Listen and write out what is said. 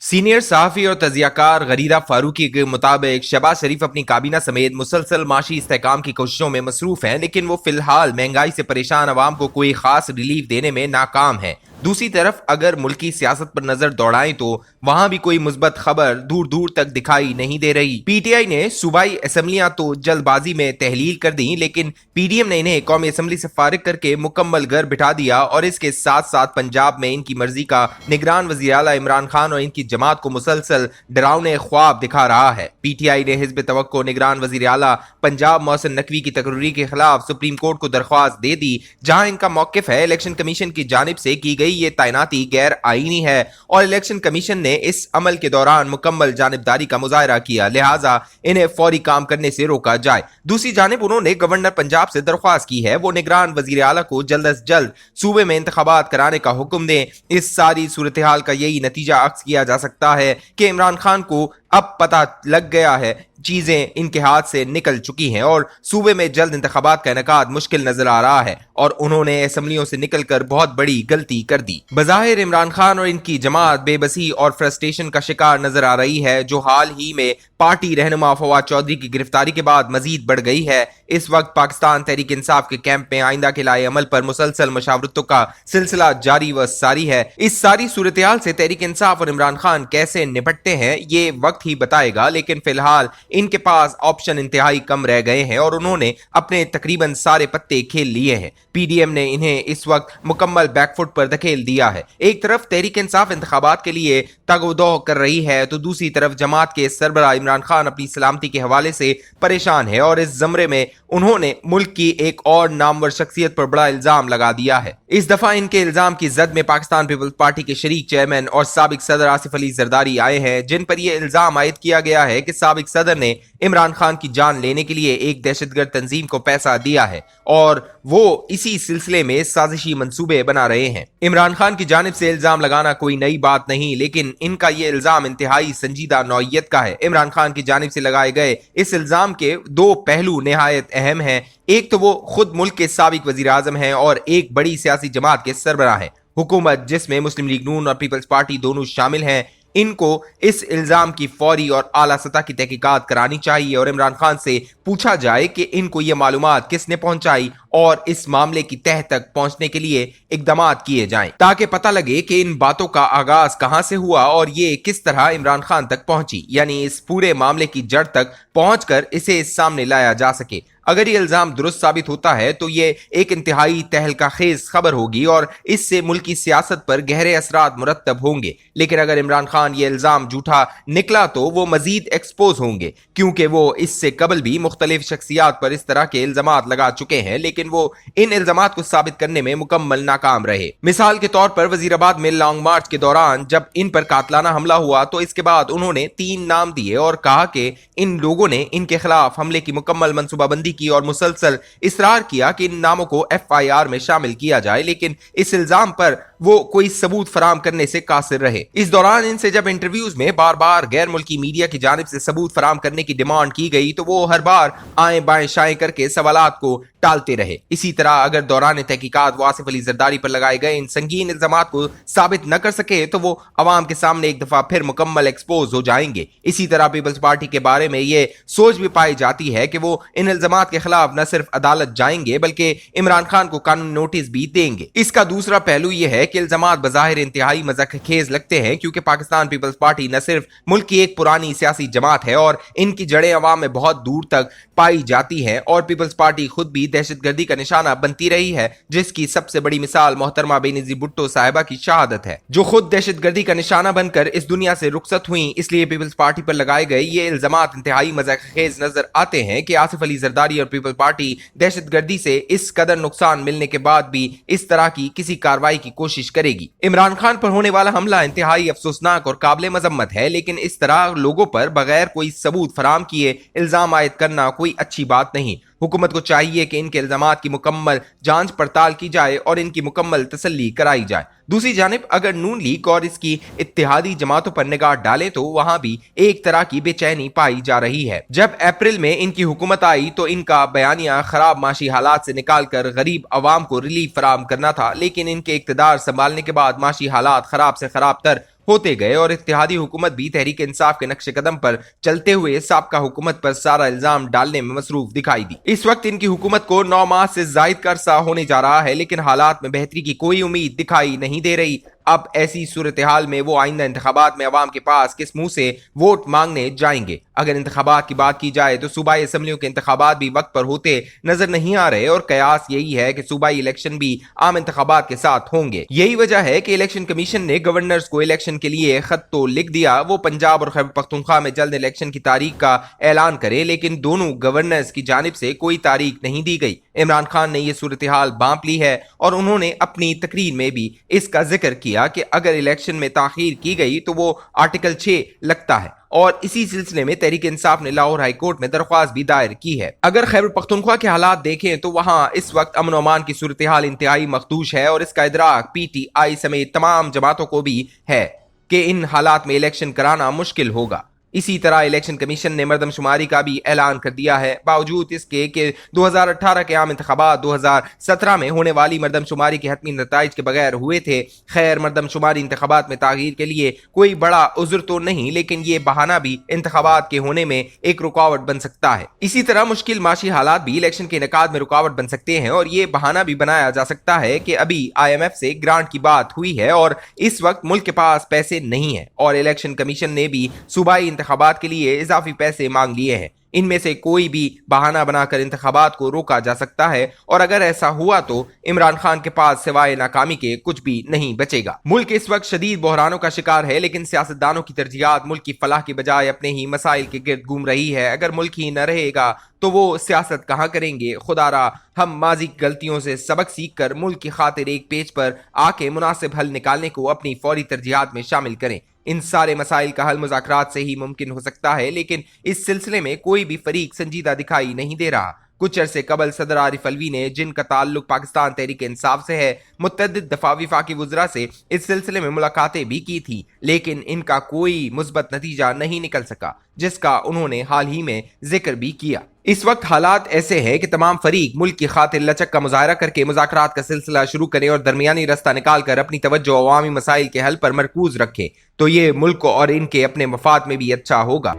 Senior सहाफ़ी और तजियाकार गरीदा फारूकी के मुताबिक शहबाज शरीफ अपनी काबीना समेत मुसलसल माशी इस्तेहकाम की कोशिशों में मसरूफ हैं, लेकिन वो फिलहाल महंगाई से परेशान अवाम को कोई खास रिलीफ देने में नाकाम है। दूसरी तरफ अगर मुल्की सियासत पर नजर दौड़ाएं तो वहां भी कोई मुस्बत खबर दूर दूर तक दिखाई नहीं दे रही। पीटीआई ने सूबाई असम्बलियां तो जल्दबाजी में तहलील कर दी, लेकिन पीडीएम ने इन्हें कौमी असम्बली से फारिग करके मुकम्मल घर बिठा दिया और इसके साथ साथ पंजाब में इनकी मर्जी का निगरान वज़ीर आला इमरान खान और इनकी जमात को मुसलसल डरावने ख्वाब दिखा रहा है। पीटीआई ने हिज़्ब तवक्को निगरान वज़ीर आला पंजाब मोहसिन नकवी की तकरीर के खिलाफ सुप्रीम कोर्ट को दरख्वास्त दे दी, जहां इनका मौक़िफ़ है इलेक्शन कमीशन की जानिब से की गई ये तैनाती गैर आईनी है और इलेक्शन कमीशन ने इस अमल के दौरान मुकम्मल जानिबदारी का मुजाहरा किया, लिहाजा इन्हें फौरी काम करने से रोका जाए। दूसरी जानिब उन्होंने गवर्नर पंजाब से दरख्वास्त की है वो निगरान वज़ीर आला को जल्द अज जल्द सूबे में इंतखाबात कराने का हुक्म दें। इस सारी सूरत हाल का यही नतीजा अक्स किया जा सकता है कि इमरान खान को अब पता लग गया है चीजें इनके हाथ से निकल चुकी हैं और सूबे में जल्द इंतखाबात का इनेकाद मुश्किल नजर आ रहा है और उन्होंने असम्बलियों से निकलकर बहुत बड़ी गलती कर दी। बज़ाहिर इमरान खान और इनकी जमात बेबसी और फ्रस्ट्रेशन का शिकार नजर आ रही है, जो हाल ही में पार्टी रहनुमा फवाद चौधरी की गिरफ्तारी के बाद मजीद बढ़ गई है। इस वक्त पाकिस्तान तहरीक इंसाफ के कैंप में आइंदा के लाए अमल पर मुसलसल मशावरतों का सिलसिला जारी व सारी है। इस सारी सूरत हाल से तहरीक इंसाफ और इमरान खान कैसे निपटते हैं ये वक्त ही बताएगा, लेकिन फिलहाल इनके पास ऑप्शन इंतहाई कम रह गए हैं और उन्होंने अपने तकरीबन सारे पत्ते खेल लिए हैं। पीडीएम ने इन्हें इस वक्त मुकम्मल बैकफुट पर धकेल दिया है। एक तरफ तहरीक इंसाफ इंतखाबात के लिए तगोदो कर रही है तो दूसरी तरफ जमात के सरबराह इमरान खान अपनी सलामती के हवाले से परेशान है और इस जमरे में उन्होंने मुल्क की एक और नामवर शख्सियत पर बड़ा इल्जाम लगा दिया है। इस दफा इनके इल्जाम की जद में पाकिस्तान पीपल्स पार्टी के शरीक चेयरमैन और साबिक सदर आसिफ अली जरदारी आए हैं, जिन पर यह इल्जाम आयद किया गया है कि साबिक सदर ने इमरान खान की जान लेने के लिए एक दहशतगर्द तंजीम को पैसा दिया है और वो इसी सिलसिले में साजिशी मंसूबे बना रहे हैं। इमरान खान की जानिब से इल्जाम लगाना कोई नई बात नहीं, लेकिन इनका ये इल्जाम इंतहाई संजीदा नौइयत का है। इमरान खान की जानिब से लगाए गए इस इल्जाम के दो पहलू निहायत अहम हैं। एक तो वो खुद मुल्क के साबिक वजीर आजम हैं और एक बड़ी सियासी जमात के सरबराह हैं। हुकूमत जिसमें मुस्लिम लीग नून और पीपल्स पार्टी दोनों शामिल हैं, इनको इस इल्जाम की फौरी और आला सतह की तहकीकात करानी चाहिए और इमरान खान से पूछा जाए कि इनको ये मालूमात किसने पहुंचाई और इस मामले की तह तक पहुंचने के लिए इकदामात किए जाएं, ताकि पता लगे कि इन बातों का आगाज कहां से हुआ और ये किस तरह इमरान खान तक पहुंची, यानी इस पूरे मामले की जड़ तक पहुंचकर इसे सामने लाया जा सके। अगर ये इल्जाम दुरुस्त साबित होता है तो ये एक इंतहाई तहलका खेज खबर होगी और इससे मुल्क की सियासत पर गहरे असरात मुरत्तब होंगे। लेकिन अगर इमरान खान ये इल्जाम झूठा निकला तो वो मजीद एक्सपोज होंगे, क्योंकि वो इससे कबल भी मुख्तलिफ शख्सियात पर इस तरह के इल्जामात लगा चुके हैं, लेकिन वो इन इल्जामात को साबित करने में मुकम्मल नाकाम रहे। मिसाल के तौर पर वजीराबाद में लॉन्ग मार्च के दौरान जब इन पर कातलाना हमला हुआ तो इसके बाद उन्होंने 3 नाम दिए और कहा कि इन लोगों ने इनके खिलाफ हमले की मुकम्मल मनसूबाबंदी की और मुसलसल इसरार किया कि इन नामों को एफआईआर में शामिल किया जाए, लेकिन इस इल्जाम पर वो कोई सबूत फराम करने से कासिर रहे। इस दौरान इनसे जब इंटरव्यूज में बार बार गैर मुल्की मीडिया की जानिब से सबूत फराम करने की डिमांड की गई तो वो हर बार आए बाएं शाएं करके सवालात को टालते रहे। इसी तरह अगर दौरान तहकीकात वो आसिफ अली जरदारी पर लगाए गए इन संगीन इल्जामात को साबित न कर सके तो वो अवाम के सामने एक दफा फिर मुकम्मल एक्सपोज हो जाएंगे। इसी तरह पीपल्स पार्टी के बारे में ये सोच भी पाई जाती है कि वो इन इल्जामात के खिलाफ न सिर्फ अदालत जाएंगे बल्कि इमरान खान को कानूनी नोटिस भी देंगे। इसका दूसरा पहलू यह है कि इल्जामात बज़ाहिर इंतहाई मज़ाक़खेज़ लगते हैं, क्योंकि पाकिस्तान पीपल्स पार्टी न सिर्फ मुल्क की एक पुरानी सियासी जमात है और इनकी जड़ें अवाम में बहुत दूर तक पाई जाती है और पीपल्स पार्टी खुद भी दहशतगर्दी का निशाना बनती रही है, जिसकी सबसे बड़ी मिसाल मोहतरमा बेनज़ीर भुट्टो साहिबा की शहादत है, जो खुद दहशतगर्दी का निशाना बनकर इस दुनिया से रुखसत हुई। इसलिए पीपल्स पार्टी पर लगाए गए ये इल्जामात इंतहाई मज़ाक़खेज़ नजर आते हैं कि आसिफ अली जरदारी और पीपल्स पार्टी दहशतगर्दी से इस कदर नुकसान मिलने के बाद भी इस तरह की किसी कार्रवाई की कोशिश करेगी। इमरान खान पर होने वाला हमला इंतहाई अफसोसनाक और काबिल मजम्मत है, लेकिन इस तरह लोगों पर बगैर कोई सबूत फराम किए इल्जाम आयद करना कोई अच्छी बात नहीं। हुकूमत को चाहिए कि इनके इल्जामात की मुकम्मल जांच पड़ताल की जाए और इनकी मुकम्मल तसल्ली कराई जाए। दूसरी जानिब अगर नून लीग और इसकी इत्तेहादी जमातों पर निगाह डालें तो वहां भी एक तरह की बेचैनी पाई जा रही है। जब अप्रैल में इनकी हुकूमत आई तो इनका बयानिया खराब माशी हालात से निकालकर गरीब अवाम को रिलीफ फराम करना था, लेकिन इनके इक्तदार संभालने के बाद माशी हालात खराब से खराब तर होते गए और इत्तेहादी हुकूमत भी तहरीक इंसाफ के नक्शे कदम पर चलते हुए साबका हुकूमत पर सारा इल्जाम डालने में मसरूफ दिखाई दी। इस वक्त इनकी हुकूमत को 9 माह से जायद का अरसा होने जा रहा है, लेकिन हालात में बेहतरी की कोई उम्मीद दिखाई नहीं दे रही। अब ऐसी सूरत हाल में वो आइंदा इंतखाबात में अवाम के पास किस मुंह से वोट मांगने जाएंगे? अगर इंतखाबात की बात की जाए तो सूबाई असम्बलियों के इंतखाबात भी वक्त पर होते नजर नहीं आ रहे और कयास यही है कि सूबाई इलेक्शन भी आम इंतखाबात के साथ होंगे। यही वजह है कि इलेक्शन कमीशन ने गवर्नर्स को इलेक्शन के लिए खत तो लिख दिया, वो पंजाब और खैबर पख्तूनख्वा में जल्द इलेक्शन की तारीख का ऐलान करे, लेकिन दोनों गवर्नर्स की जानिब से कोई तारीख नहीं दी गई। इमरान खान ने यह सूरत हाल भांप ली है और उन्होंने अपनी तकरीर में भी इसका जिक्र किया कि अगर इलेक्शन में ताखीर की गई तो वो आर्टिकल 6 लगता है और इसी सिलसिले में तहरीक इंसाफ ने लाहौर हाई कोर्ट में दरख्वास्त भी दायर की है। अगर खैबर पख्तूनख्वा के हालात देखें तो वहां इस वक्त अमन अमान की सूरत हाल इंतहाई मखदूश है और इसका इदराक PTI समेत तमाम जमातों को भी है कि इन हालात में इलेक्शन कराना मुश्किल होगा। इसी तरह इलेक्शन कमीशन ने मर्दमशुमारी का भी ऐलान कर दिया है, बावजूद इसके कि 2018 के आम इंतखाबात 2017 में होने वाली मर्दमशुमारी के हतमी नताइज के बगैर हुए थे। खैर, मर्दमशुमारी इंतखाबात में तागीर के लिए कोई बड़ा उज़्र तो नहीं, लेकिन ये बहाना भी इंतखाबात के होने में एक रुकावट बन सकता है। इसी तरह मुश्किल माशी हालात भी इलेक्शन के इनेकाद में रुकावट बन सकते हैं और ये बहाना भी बनाया जा सकता है कि अभी IMF से ग्रांट की बात हुई है और इस वक्त मुल्क के पास पैसे नहीं है और इलेक्शन कमीशन ने भी सूबाई इंतखाबात के लिए इजाफी पैसे मांग लिए हैं। इनमें से कोई भी बहाना बनाकर इंतखाबात को रोका जा सकता है और अगर ऐसा हुआ तो इमरान खान के पास सिवाय नाकामी के कुछ भी नहीं बचेगा। मुल्क इस वक्त शदीद बहरानों का शिकार है, लेकिन सियासतदानों की तरजीहात मुल्क की फलाह की बजाय अपने ही मसाइल के गिर्द घूम रही है। अगर मुल्क ही न रहेगा तो वो सियासत कहाँ करेंगे? खुदारा हम माजी की गलतियों से सबक सीख कर मुल्क की खातिर एक पेज पर आके मुनासिब हल निकालने को अपनी फौरी तरजीहात में शामिल करें। इन सारे मसाइल का हल मुज़ाकरात से ही मुमकिन हो सकता है, लेकिन इस सिलसिले में कोई भी फरीक संजीदा दिखाई नहीं दे रहा। कुछ अरसे कबल सदर आरिफ अलवी ने, जिनका ताल्लुक पाकिस्तान तहरीक इंसाफ से है, मुतअद्दिद दफा वफाकी वुज़रा से इस सिलसिले में मुलाकातें भी की थी, लेकिन इनका कोई मुस्बत नतीजा नहीं निकल सका, जिसका उन्होंने हाल ही में जिक्र भी किया। इस वक्त हालात ऐसे हैं कि तमाम फरीक मुल्क की खातिर लचक का मुजाहरा करके मुज़ाकरात का सिलसिला शुरू करें और दरमियानी रास्ता निकाल कर अपनी तवज्जो अवामी मसाइल के हल पर मरकूज रखें, तो ये मुल्क और इनके अपने मफाद में भी अच्छा होगा।